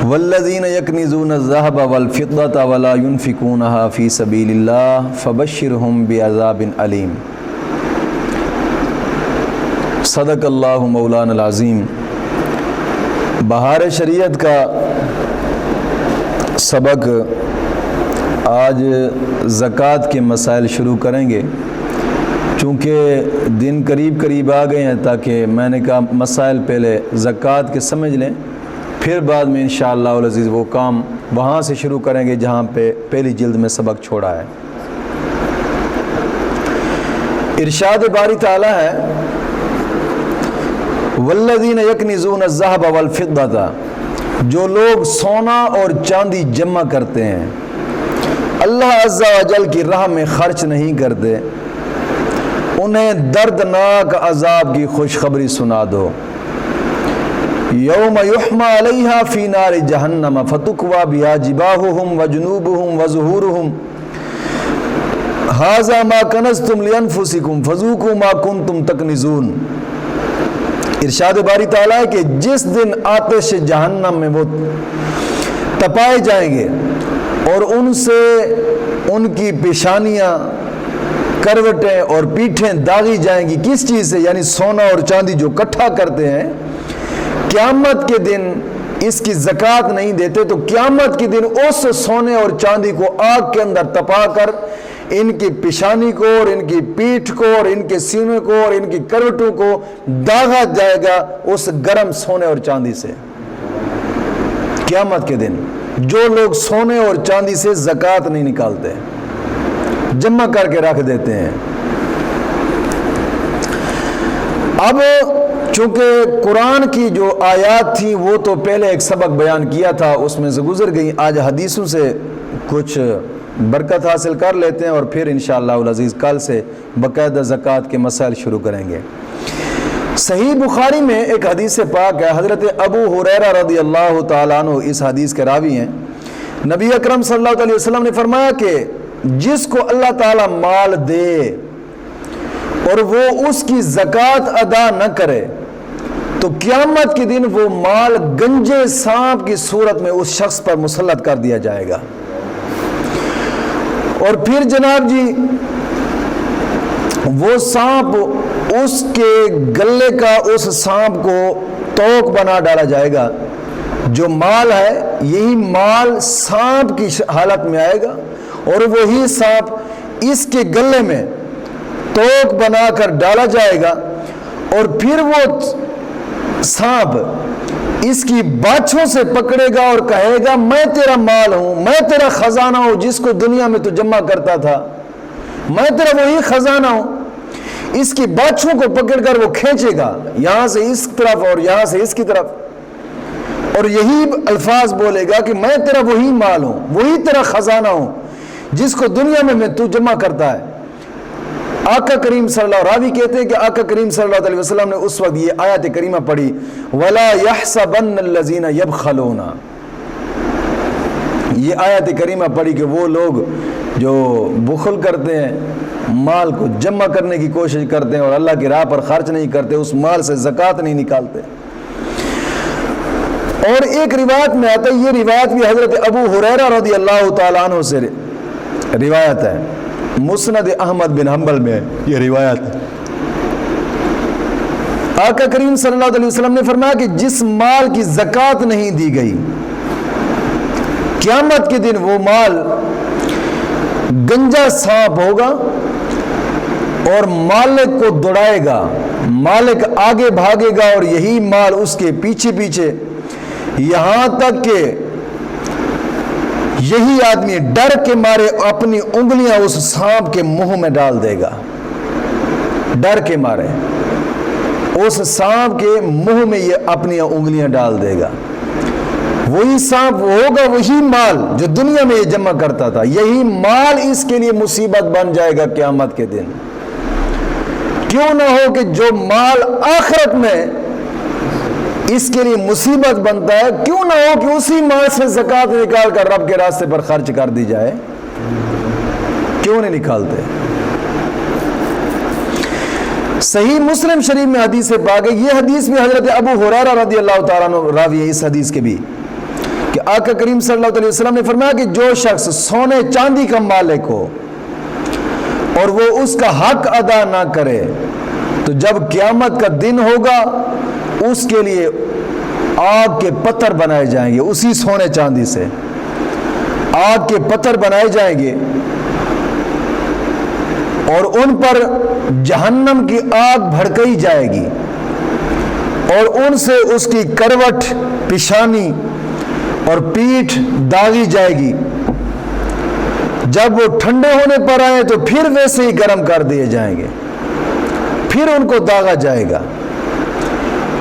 والذین یکنزون الذهب والفضة ولا ينفقونها فی سبیل اللہ فبشرهم بعذاب علیم۔ صدق اللہ مولانا العظیم۔ بہار شریعت کا سبق آج زکوٰۃ کے مسائل شروع کریں گے، چونکہ دن قریب قریب آ گئے ہیں، تاکہ میں نے کہا مسائل پہلے زکوٰۃ کے سمجھ لیں، پھر بعد میں انشاءاللہ العزیز وہ کام وہاں سے شروع کریں گے جہاں پہ پہلی جلد میں سبق چھوڑا ہے۔ ارشاد باری تعالیٰ ہے والذین یکنزون الذهب والفضة، جو لوگ سونا اور چاندی جمع کرتے ہیں، اللہ عز و جل کی راہ میں خرچ نہیں کرتے، انہیں دردناک عذاب کی خوشخبری سنا دو۔ یوم یحمى علیہا فی نار جہنم فتکوی بہا جباہہم وجنوبہم وظہورہم ھذا ما کنزتم لانفسکم فذوقوا ما کنتم تکنزون۔ ارشاد باری تعالیٰ ہے کہ جس دن آتش جہنم میں وہ تپائے جائیں گے اور ان سے ان کی پیشانیاں، کروٹیں اور پیٹھیں داغی جائیں گی، کس چیز سے؟ یعنی سونا اور چاندی جو اکٹھا کرتے ہیں، قیامت کے دن اس کی زکوٰۃ نہیں دیتے تو قیامت کے دن اس سونے اور چاندی کو آگ کے اندر تپا کر ان کی پیشانی کو اور ان کی پیٹھ کو اور ان کے سینے کو اور ان کی کروٹوں کو داغا جائے گا اس گرم سونے اور چاندی سے۔ قیامت کے دن جو لوگ سونے اور چاندی سے زکوٰۃ نہیں نکالتے، جمع کر کے رکھ دیتے ہیں۔ اب چونکہ قرآن کی جو آیات تھیں وہ تو پہلے ایک سبق بیان کیا تھا، اس میں سے گزر گئی، آج حدیثوں سے کچھ برکت حاصل کر لیتے ہیں اور پھر انشاءاللہ العزیز کل سے باقاعدہ زکوٰۃ کے مسائل شروع کریں گے۔ صحیح بخاری میں ایک حدیث پاک ہے، حضرت ابو ہریرہ رضی اللہ تعالیٰ عنہ اس حدیث کے راوی ہیں۔ نبی اکرم صلی اللہ علیہ وسلم نے فرمایا کہ جس کو اللہ تعالیٰ مال دے اور وہ اس کی زکوٰۃ ادا نہ کرے تو قیامت کے دن وہ مال گنجے سانپ کی صورت میں اس شخص پر مسلط کر دیا جائے گا، اور پھر جناب جی وہ سانپ اس کے گلے کا اس سانپ کو توق بنا ڈالا جائے گا، جو مال ہے یہی مال سانپ کی حالت میں آئے گا اور وہی سانپ اس کے گلے میں توق بنا کر ڈالا جائے گا، اور پھر وہ سانپ اس کی باچھوں سے پکڑے گا اور کہے گا میں تیرا مال ہوں، میں تیرا خزانہ ہوں جس کو دنیا میں تو جمع کرتا تھا، میں تیرا وہی خزانہ ہوں۔ اس کی باچھوں کو پکڑ کر وہ کھینچے گا یہاں سے اس طرف اور یہاں سے اس کی طرف، اور یہی الفاظ بولے گا کہ میں تیرا وہی مال ہوں، وہی تیرا خزانہ ہوں جس کو دنیا میں تو جمع کرتا ہے۔ آقا کریم صلی اللہ، راوی کہتے ہیں کہ آقا کریم صلی اللہ علیہ وسلم نے اس وقت یہ آیت کریمہ پڑھی وَلَا يَحْسَبَنَّ الَّذِينَ يَبْخَلُونَ، یہ آیت کریمہ پڑھی کہ وہ لوگ جو بخل کرتے ہیں، مال کو جمع کرنے کی کوشش کرتے ہیں اور اللہ کی راہ پر خرچ نہیں کرتے، اس مال سے زکوٰۃ نہیں نکالتے۔ اور ایک روایت میں آتا ہے، یہ روایت بھی حضرت ابو ہریرہ رضی اللہ تعالیٰ عنہ سے روایت ہے، مسند احمد بن حنبل میں یہ روایت ہے۔ آقا کریم صلی اللہ علیہ وسلم نے فرمایا کہ جس مال کی زکوٰۃ نہیں دی گئی، قیامت کے دن وہ مال گنجا سانپ ہوگا اور مالک کو دوڑائے گا، مالک آگے بھاگے گا اور یہی مال اس کے پیچھے پیچھے، یہاں تک کہ یہی آدمی ڈر کے مارے اپنی انگلیاں اس سانپ کے منہ میں ڈال دے گا، ڈر کے مارے اس سانپ کے منہ میں یہ اپنی انگلیاں ڈال دے گا۔ وہی سانپ ہوگا، وہی مال جو دنیا میں یہ جمع کرتا تھا، یہی مال اس کے لیے مصیبت بن جائے گا قیامت کے دن۔ کیوں نہ ہو کہ جو مال آخرت میں اس کے لیے مصیبت بنتا ہے، کیوں نہ ہو کہ اسی مال سے زکوٰۃ نکال کر رب کے راستے پر خرچ کر دی جائے، کیوں نہیں نکالتے؟ صحیح مسلم شریف میں حدیث پاک ہے، یہ حدیث بھی حضرت ابو ہریرہ رضی اللہ تعالیٰ عنہ راوی ہے اس حدیث کے بھی، کہ آقا کریم صلی اللہ علیہ وسلم نے فرمایا کہ جو شخص سونے چاندی کا مالک ہو اور وہ اس کا حق ادا نہ کرے تو جب قیامت کا دن ہوگا اس کے لیے آگ کے پتھر بنائے جائیں گے، اسی سونے چاندی سے آگ کے پتھر بنائے جائیں گے اور ان پر جہنم کی آگ بھڑکائی جائے گی اور ان سے اس کی کروٹ، پیشانی اور پیٹھ داغی جائے گی۔ جب وہ ٹھنڈے ہونے پر آئے تو پھر ویسے ہی گرم کر دیے جائیں گے، پھر ان کو داغا جائے گا۔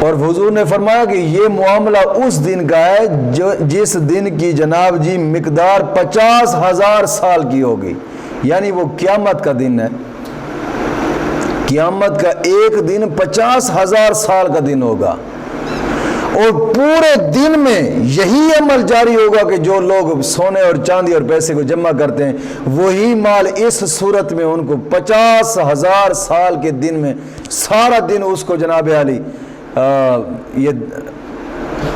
اور حضور نے فرمایا کہ یہ معاملہ اس دن کا ہے جس دن کی جناب جی مقدار 50,000 سال کی ہوگی، یعنی وہ قیامت کا دن ہے۔ قیامت کا ایک دن 50,000 سال کا دن ہوگا اور پورے دن میں یہی عمل جاری ہوگا کہ جو لوگ سونے اور چاندی اور پیسے کو جمع کرتے ہیں وہی مال اس صورت میں ان کو 50,000 سال کے دن میں سارا دن اس کو جناب علی یہ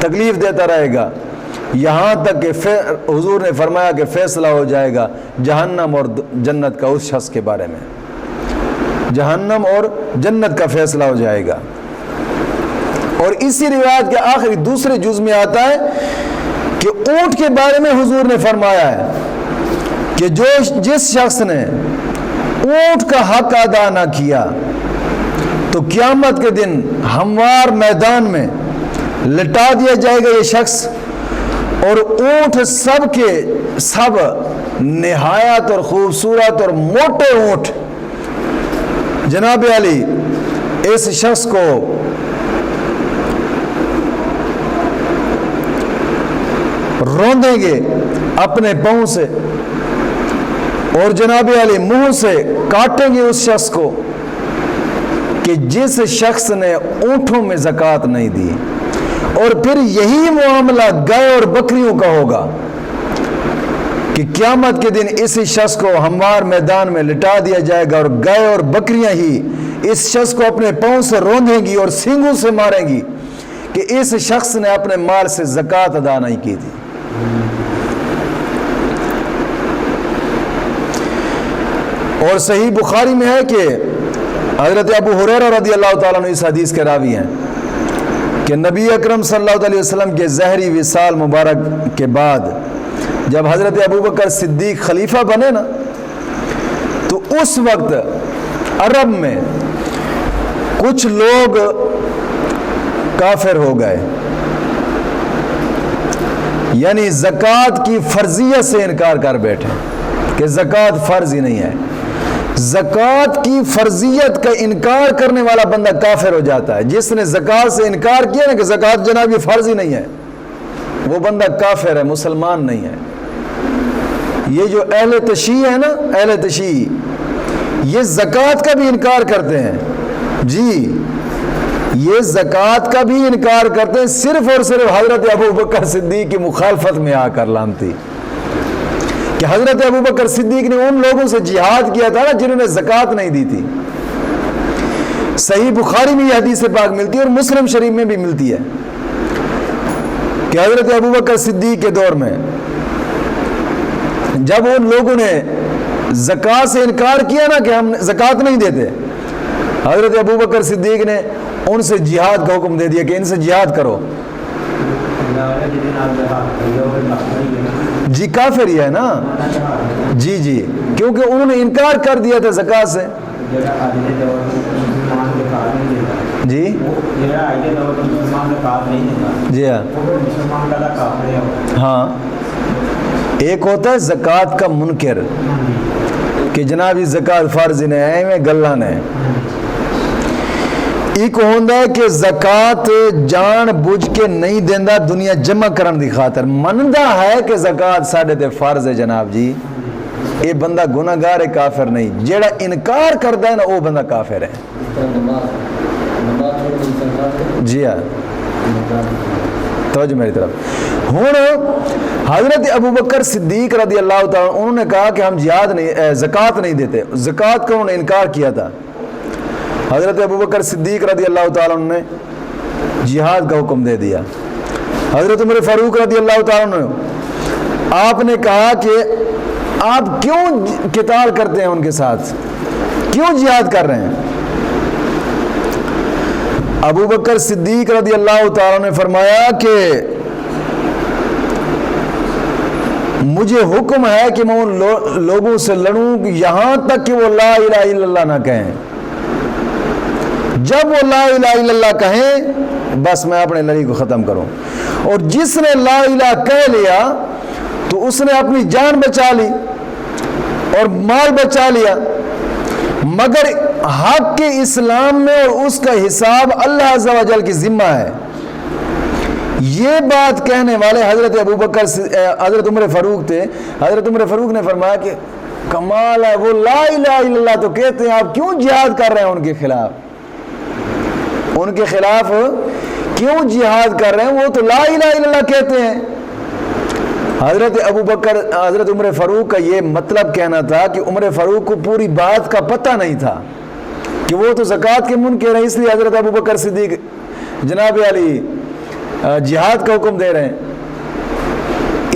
تکلیف دیتا رہے گا، یہاں تک کہ حضور نے فرمایا کہ فیصلہ ہو جائے گا جہنم اور جنت کا اس شخص کے بارے میں، جہنم اور جنت کا فیصلہ ہو جائے گا۔ اور اسی روایت کے آخری دوسرے جز میں آتا ہے کہ اونٹ کے بارے میں حضور نے فرمایا ہے کہ جس شخص نے اونٹ کا حق ادا نہ کیا تو قیامت کے دن ہموار میدان میں لٹا دیا جائے گا یہ شخص، اور اونٹ سب کے سب نہایت اور خوبصورت اور موٹے اونٹ جناب علی اس شخص کو روندیں گے اپنے پاؤں سے اور جناب علی منہ سے کاٹیں گے اس شخص کو کہ جس شخص نے اونٹوں میں زکوٰۃ نہیں دی۔ اور پھر یہی معاملہ گائے اور بکریوں کا ہوگا کہ قیامت کے دن اسی شخص کو ہموار میدان میں لٹا دیا جائے گا اور گائے اور بکریاں ہی اس شخص کو اپنے پاؤں سے روندیں گی اور سینگوں سے ماریں گی کہ اس شخص نے اپنے مال سے زکوٰۃ ادا نہیں کی تھی۔ اور صحیح بخاری میں ہے کہ حضرت ابو ہریرہ رضی اللہ تعالیٰ عنہ اس حدیث کے راوی ہیں کہ نبی اکرم صلی اللہ علیہ وسلم کے ظہری وصال مبارک کے بعد جب حضرت ابوبکر صدیق خلیفہ بنے نا تو اس وقت عرب میں کچھ لوگ کافر ہو گئے، یعنی زکوٰۃ کی فرضیت سے انکار کر بیٹھے کہ زکوٰۃ فرض ہی نہیں ہے۔ زکوٰۃ کی فرضیت کا انکار کرنے والا بندہ کافر ہو جاتا ہے۔ جس نے زکوٰۃ سے انکار کیا نا کہ زکوٰۃ جناب یہ فرض ہی نہیں ہے، وہ بندہ کافر ہے، مسلمان نہیں ہے۔ یہ جو اہل تشیع ہے نا، اہل تشیع یہ زکوٰۃ کا بھی انکار کرتے ہیں، جی یہ زکوٰۃ کا بھی انکار کرتے ہیں صرف اور صرف حضرت ابوبکر صدیق کی مخالفت میں آ کر لانتی کہ حضرت ابوبکر صدیق نے ان لوگوں سے جہاد کیا تھا نا جنہوں نے زکوٰۃ نہیں دی تھی۔ صحیح بخاری میں یہ حدیث پاک ملتی ہے اور مسلم شریف میں بھی ملتی ہے کہ حضرت ابوبکر صدیق کے دور میں جب ان لوگوں نے زکوٰۃ سے انکار کیا نا کہ ہم زکوٰۃ نہیں دیتے، حضرت ابوبکر صدیق نے ان سے جہاد کا حکم دے دیا کہ ان سے جہاد کرو۔ جی کافر ہی ہے نا، جی جی کیونکہ انہوں نے انکار کر دیا تھا زکوٰۃ سے۔ جی جی ہاں ایک ہوتا ہے زکوٰۃ کا منکر کہ جناب یہ زکوٰۃ فرض نہیں ہے میں گلا نے، ایک ہوتا ہے کہ زکوٰۃ جان بوجھ کے نہیں دیندا دنیا جمع کرن دی خاطر، مندا ہے کہ زکوٰۃ ساڈے تے فرض ہے جناب جی، یہ بندہ گناہگار ہے کافر نہیں، جیڑا انکار کردا ہے نا وہ بندہ کافر ہے۔ جی ہاں توجہ میری طرف۔ ہوں حضرت ابوبکر صدیق رضی اللہ تعالیٰ انہوں نے کہا کہ ہم جہاد نہیں زکوٰۃ نہیں دیتے، زکوٰۃ کا انہوں نے انکار کیا تھا۔ حضرت ابوبکر صدیق رضی اللہ تعالیٰ عنہ نے جہاد کا حکم دے دیا حضرت عمر فاروق رضی اللہ تعالیٰ عنہ، آپ نے کہا کہ آپ کیوں قتال کرتے ہیں ان کے ساتھ، کیوں جہاد کر رہے ہیں؟ ابو بکر صدیق رضی اللہ تعالیٰ نے فرمایا کہ مجھے حکم ہے کہ میں ان لوگوں سے لڑوں یہاں تک کہ وہ لا الہ الا اللہ نہ کہیں۔ جب وہ لا الہ الا اللہ کہیں بس میں اپنے لڑائی کو ختم کروں۔ اور جس نے لا الہ کہہ لیا تو اس نے اپنی جان بچا لی اور مال بچا لیا، مگر حق کے اسلام میں اور اس کا حساب اللہ عز و جل کی ذمہ ہے۔ یہ بات کہنے والے حضرت ابو بکر حضرت عمر فاروق تھے۔ حضرت عمر فاروق نے فرمایا کہ کمال ہے، وہ لا الہ الا اللہ تو کہتے ہیں، آپ کیوں جہاد کر رہے ہیں ان کے خلاف؟ ان کے خلاف کیوں جہاد کر رہے ہیں؟ وہ تو لا الہ الا اللہ کہتے ہیں۔ حضرت عمر فاروق کا یہ مطلب کہنا تھا کہ عمر فاروق کو پوری بات کا پتہ نہیں تھا کہ وہ تو زکوٰۃ کے منکر ہیں، اس لیے حضرت ابو بکر صدیق جناب علی جہاد کا حکم دے رہے ہیں۔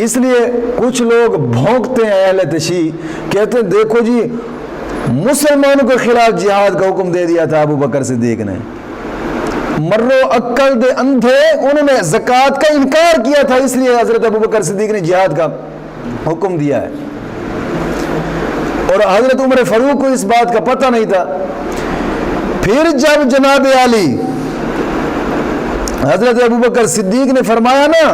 اس لیے کچھ لوگ بھونکتے ہیں، اہل تشیع کہتے ہیں دیکھو جی مسلمانوں کے خلاف جہاد کا حکم دے دیا تھا ابو بکر صدیق نے، مرو عقل دے اندھے، انہوں نے زکوٰۃ کا انکار کیا تھا، اس لیے حضرت ابو بکر صدیق نے جہاد کا حکم دیا ہے۔ اور حضرت عمر فاروق کو اس بات کا پتہ نہیں تھا۔ پھر جب جناب علی حضرت ابو بکر صدیق نے فرمایا نا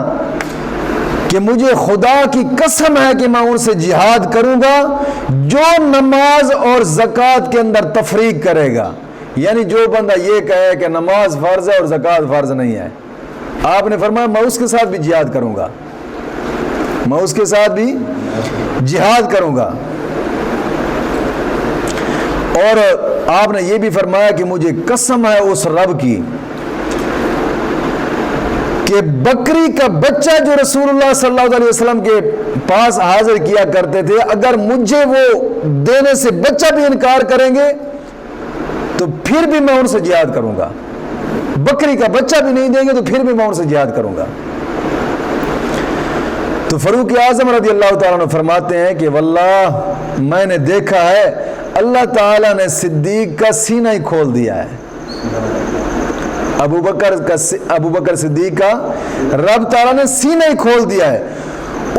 کہ مجھے خدا کی قسم ہے کہ میں ان سے جہاد کروں گا جو نماز اور زکوٰۃ کے اندر تفریق کرے گا، یعنی جو بندہ یہ کہے کہ نماز فرض ہے اور زکوٰۃ فرض نہیں ہے، آپ نے فرمایا میں اس کے ساتھ بھی جہاد کروں گا، میں اس کے ساتھ بھی جہاد کروں گا۔ اور آپ نے یہ بھی فرمایا کہ مجھے قسم ہے اس رب کی کہ بکری کا بچہ جو رسول اللہ صلی اللہ علیہ وسلم کے پاس حاضر کیا کرتے تھے، اگر مجھے وہ دینے سے بچہ بھی انکار کریں گے تو پھر بھی میں ان سے جہاد کروں گا، بکری کا بچہ بھی نہیں دیں گے تو پھر بھی میں ان سے جہاد کروں گا۔ تو فاروق اعظم رضی اللہ تعالیٰ عنہ فرماتے ہیں کہ واللہ میں نے دیکھا ہے اللہ تعالیٰ نے صدیق کا سینہ ہی کھول دیا ہے، ابو بکر صدیق کا رب تعالیٰ نے سینہ ہی کھول دیا ہے۔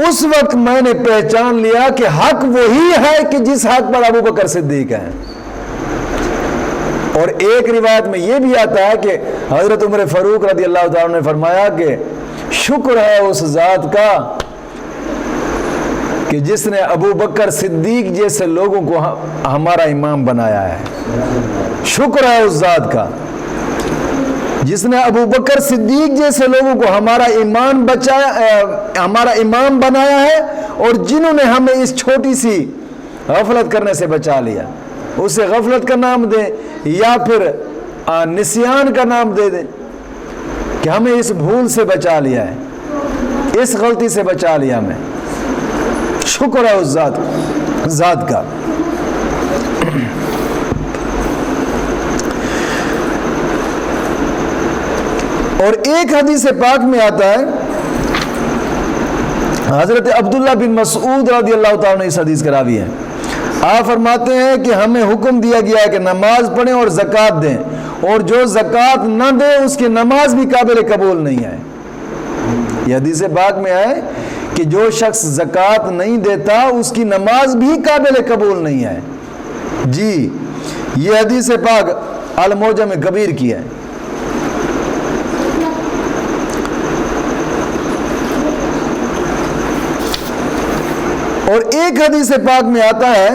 اس وقت میں نے پہچان لیا کہ حق وہی ہے کہ جس حق پر ابو بکر صدیق ہے۔ اور ایک روایت میں یہ بھی آتا ہے کہ حضرت عمر فاروق رضی اللہ تعالیٰ نے فرمایا کہ شکر ہے اس ذات کا کہ جس نے ابو بکر صدیق جیسے لوگوں کو ہمارا امام بنایا ہے، شکر ہے اس ذات کا جس نے ابو بکر صدیق جیسے لوگوں کو ہمارا امام بنایا ہے، اور جنہوں نے ہمیں اس چھوٹی سی غفلت کرنے سے بچا لیا، اسے غفلت کا نام دیں یا پھر نسیان کا نام دے دیں، کہ ہمیں اس بھول سے بچا لیا ہے، اس غلطی سے بچا لیا ہمیں، شکر ہے اس ذات کا۔ اور ایک حدیث پاک میں آتا ہے، حضرت عبداللہ بن مسعود رضی اللہ تعالیٰ عنہ اس حدیث کے راوی ہیں، آپ فرماتے ہیں کہ ہمیں حکم دیا گیا ہے کہ نماز پڑھیں اور زکوٰۃ دیں، اور جو زکوٰۃ نہ دے اس کی نماز بھی قابل قبول نہیں ہے۔ یہ حدیث پاک میں ہے کہ جو شخص زکوٰۃ نہیں دیتا اس کی نماز بھی قابل قبول نہیں ہے۔ جی یہ حدیث پاک المعجم کبیر کی ہے۔ اور ایک حدیث پاک میں آتا ہے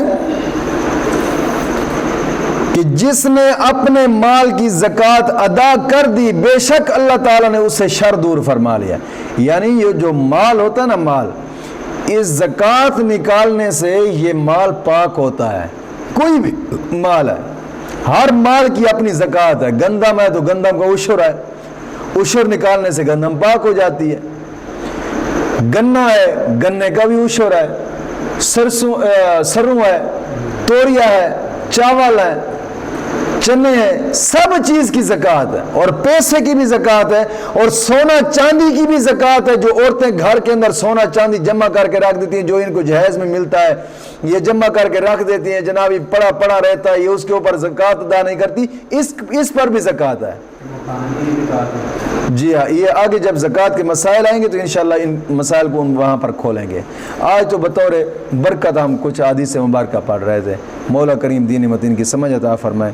کہ جس نے اپنے مال کی زکوٰۃ ادا کر دی بے شک اللہ تعالیٰ نے اس سے شر دور فرما لیا، یعنی یہ جو مال ہوتا ہے نا، مال اس زکوٰۃ نکالنے سے یہ مال پاک ہوتا ہے۔ کوئی بھی مال ہے، ہر مال کی اپنی زکوٰۃ ہے، گندم ہے تو گندم کا عشر ہے، عشر نکالنے سے گندم پاک ہو جاتی ہے، گنا ہے گنے کا بھی عشر ہے، سروں ہے، توریا ہے، چاول ہے، چنے ہیں، سب چیز کی زکوٰۃ ہے، اور پیسے کی بھی زکوٰۃ ہے، اور سونا چاندی کی بھی زکوٰۃ ہے۔ جو عورتیں گھر کے اندر سونا چاندی جمع کر کے رکھ دیتی ہیں، جو ان کو جہیز میں ملتا ہے یہ جمع کر کے رکھ دیتی ہیں، جناب یہ پڑا پڑا رہتا ہے، یہ اس کے اوپر زکوٰۃ ادا نہیں کرتی، اس پر بھی زکوٰۃ ہے۔ جی ہاں، یہ آگے جب زکوٰۃ کے مسائل آئیں گے تو انشاءاللہ ان مسائل کو وہاں پر کھولیں گے۔ آج تو بطور برکت ہم کچھ احادیث مبارکہ پڑھ رہے تھے۔ مولا کریم دین متین کی سمجھ عطا فرمائے۔